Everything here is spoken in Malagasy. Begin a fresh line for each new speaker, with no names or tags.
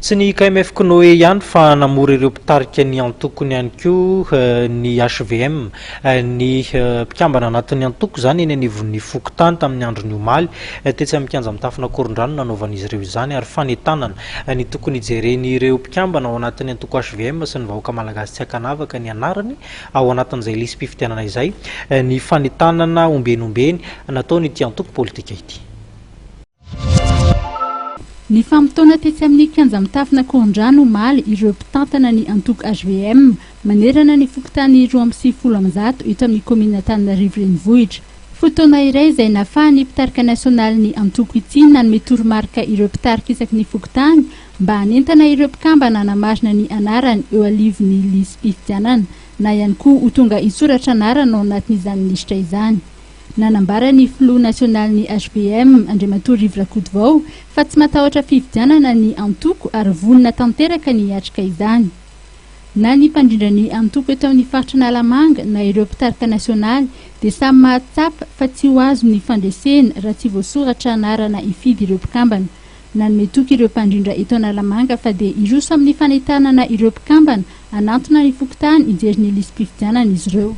Tsy ny KMF Konoe ihany fa namory ireo mpitarika ny antokony ihany koa ny HVM ny mpikambana anatin'ny antoko zany eny anivon'ny Fokontany tamin'ny andron'ny omaly tetsy amin'ny kianja mitafina Korondrano nanaovan'izy ireo izany ary fanetanana ny tokony jereny ireo mpikambana ao anatin'ny antoko HVM sy ny vahoaka malagasy tsy hakanavaka ny anarany ao anatin'izay lisy mpifidianana izay ny fanetanana ombenombeny nataony ity antoko politika ity.
Ny fampitona tetsy amin'ny kianja mitafina Korondrano omaly ireo mpitantana ny antoko HVM manerana ny Fokontany 2.7 eto amin'ny komina Antananarivo renivohitra. Fotoana iray izay nahafahan'ny mpitarika nasionaly ny antoko ity nanome toromarika ireo mpitarika isaky ny Fokontany mba hanentana ireo mpikambana hanamarina ny anarany eo alivon'ny lisy mpifidianana na ihany koa ho tonga hisoratra anarana ao anatin'izany lisitra izany. Nanambara ny filoha nasionaly ny HVM Andriamatoa Rivo Rakotovao fa tsy matahotra fifidianana ny antoko ary vonona tanteraka ny hiatrika izany. Na ny mpandrindra ny antoko eto amin'ny faritra Nalamanga na ireo mpitarika nasionaly dia samy mahatsapa fa tsy ho azo ny fandresena raha tsy voasoratra anarana hifidy ireo mpikambana. Nanome toky ireo mpandrindra eto Nalamanga fa dia iroso amin'ny fanetanana ireo mpikambana anantona ny Fokontany hijery ny lisy mpifidianana izy ireo.